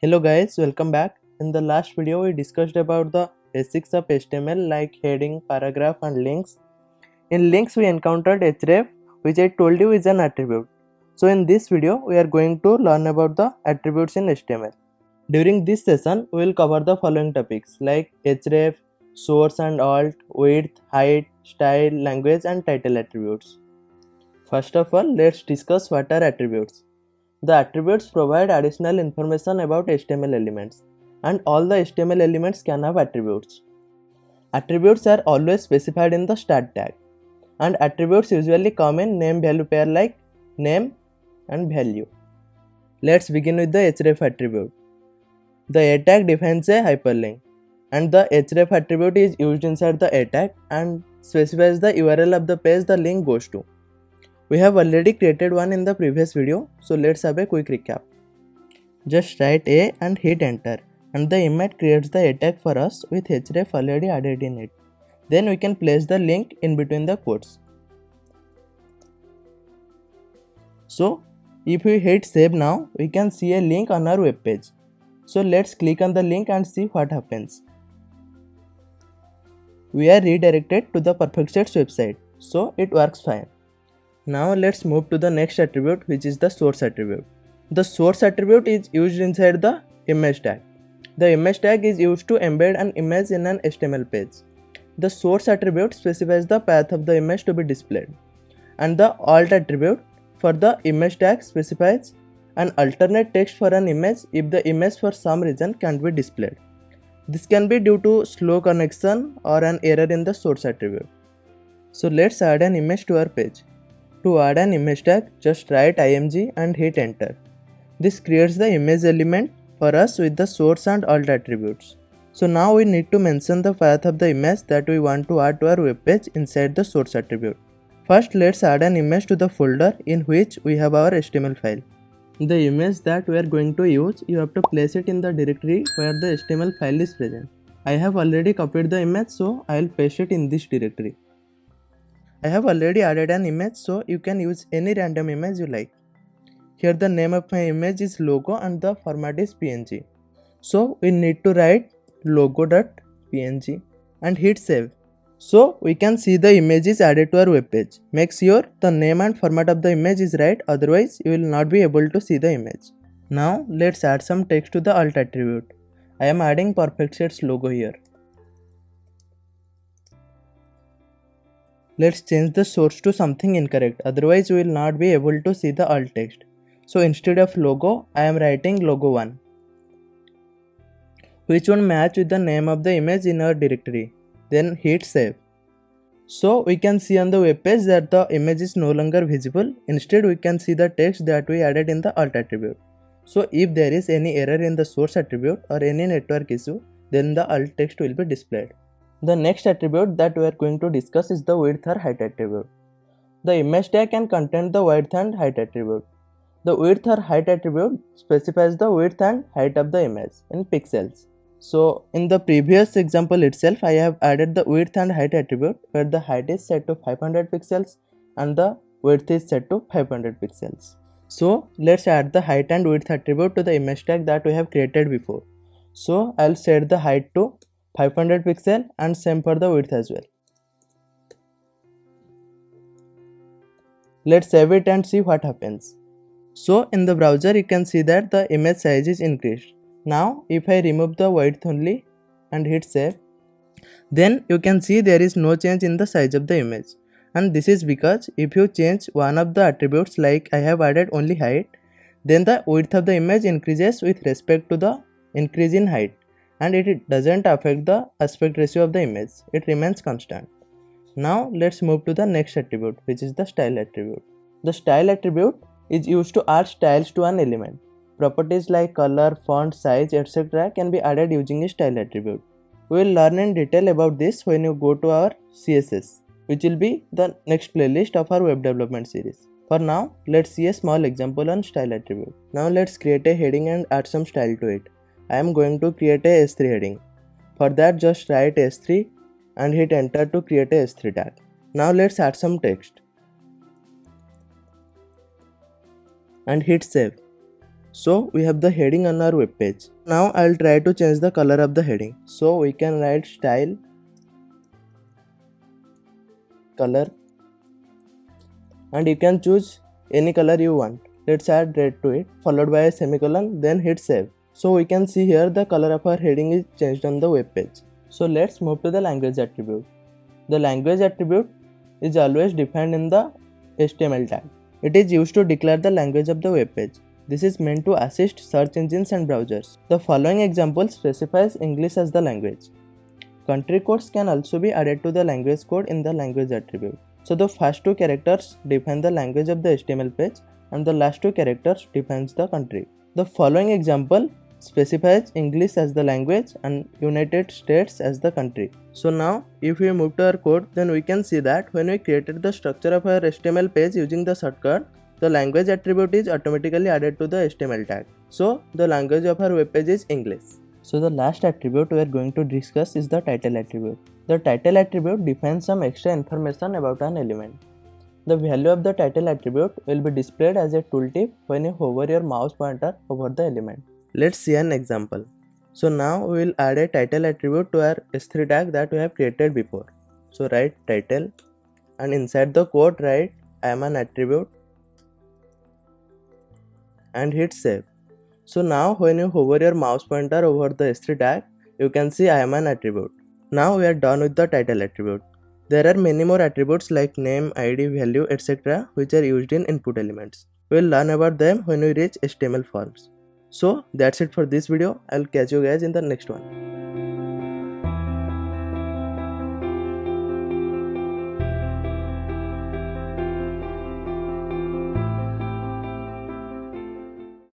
Hello guys, welcome back. In the last video we discussed about the basics of HTML like heading, paragraph and links. In links we encountered href, which I told you is an attribute. So in this video we are going to learn about the attributes in HTML. During this session we will cover the following topics like href, source and alt, width, height, style, language and title attributes. First of all, let's discuss what are attributes. The attributes provide additional information about HTML elements, and all the HTML elements can have attributes. Attributes are always specified in the start tag, and attributes usually come in name value pair like name and value. Let's begin with the href attribute. The a tag defines a hyperlink, and the href attribute is used inside the a tag and specifies the URL of the page the link goes to. We have already created one in the previous video, so let's have a quick recap. Just write A and hit enter, and the image creates the a tag for us with href already added in it. Then we can place the link in between the quotes. So if we hit save now, we can see a link on our web page. So let's click on the link and see what happens. We are redirected to the PerfectSets website, so it works fine. Now let's move to the next attribute, which is the source attribute. The source attribute is used inside the image tag. The image tag is used to embed an image in an HTML page. The source attribute specifies the path of the image to be displayed, and the alt attribute for the image tag specifies an alternate text for an image if the image for some reason can't be displayed. This can be due to slow connection or an error in the source attribute. So let's add an image to our page. To add an image tag, just write img and hit enter. This creates the image element for us with the source and alt attributes. So now we need to mention the path of the image that we want to add to our web page inside the source attribute. First, let's add an image to the folder in which we have our HTML file. The image that we are going to use, you have to place it in the directory where the HTML file is present. I have already copied the image, so I will paste it in this directory. I have already added an image, so you can use any random image you like. Here the name of my image is logo and the format is png. So we need to write logo.png and hit save. So we can see the image is added to our web page. Make sure the name and format of the image is right, otherwise you will not be able to see the image. Now let's add some text to the alt attribute. I am adding PerfectSets logo here. Let's change the source to something incorrect, otherwise we will not be able to see the alt text. So instead of logo, I am writing logo1, which won't match with the name of the image in our directory. Then hit save. So we can see on the web page that the image is no longer visible. Instead we can see the text that we added in the alt attribute. So if there is any error in the source attribute or any network issue, then the alt text will be displayed. The next attribute that we are going to discuss is the width or height attribute. The image tag can contain the width and height attribute. The width or height attribute specifies the width and height of the image in pixels. So in the previous example itself, I have added the width and height attribute where the height is set to 500 pixels and the width is set to 500 pixels. So let's add the height and width attribute to the image tag that we have created before. So I'll set the height to 500 pixel and same for the width as well. Let's save it and see what happens. So in the browser you can see that the image size is increased. Now if I remove the width only and hit save, then you can see there is no change in the size of the image. And this is because if you change one of the attributes like I have added only height, then the width of the image increases with respect to the increase in height, and it doesn't affect the aspect ratio of the image, it remains constant. Now let's move to the next attribute, which is the style attribute. The style attribute is used to add styles to an element. Properties like color, font, size, etc. can be added using a style attribute. We will learn in detail about this when you go to our CSS, which will be the next playlist of our web development series. For now, let's see a small example on style attribute. Now let's create a heading and add some style to it. I am going to create a S3 heading. For that, just write S3 and hit enter to create a S3 tag. Now let's add some text and hit save. So we have the heading on our web page. Now I'll try to change the color of the heading. So we can write style color and you can choose any color you want. Let's add red to it, followed by a semicolon, then hit save. So we can see here the color of our heading is changed on the web page. So let's move to the language attribute. The language attribute is always defined in the HTML tag. It is used to declare the language of the web page. This is meant to assist search engines and browsers. The following example specifies English as the language. Country codes can also be added to the language code in the language attribute. So the first two characters define the language of the HTML page and the last two characters defines the country. The following example specifies English as the language and United States as the country. So now if we move to our code, then we can see that when we created the structure of our HTML page using the shortcut, the language attribute is automatically added to the HTML tag. So the language of our web page is English. So the last attribute we are going to discuss is the title attribute. The title attribute defines some extra information about an element. The value of the title attribute will be displayed as a tooltip when you hover your mouse pointer over the element. Let's see an example. So now we will add a title attribute to our S3 tag that we have created before. So write title and inside the quote write I am an attribute and hit save. So now when you hover your mouse pointer over the S3 tag, you can see I am an attribute. Now we are done with the title attribute. There are many more attributes like name, ID, value, etc. which are used in input elements. We will learn about them when we reach HTML forms. So that's it for this video. I'll catch you guys in the next one.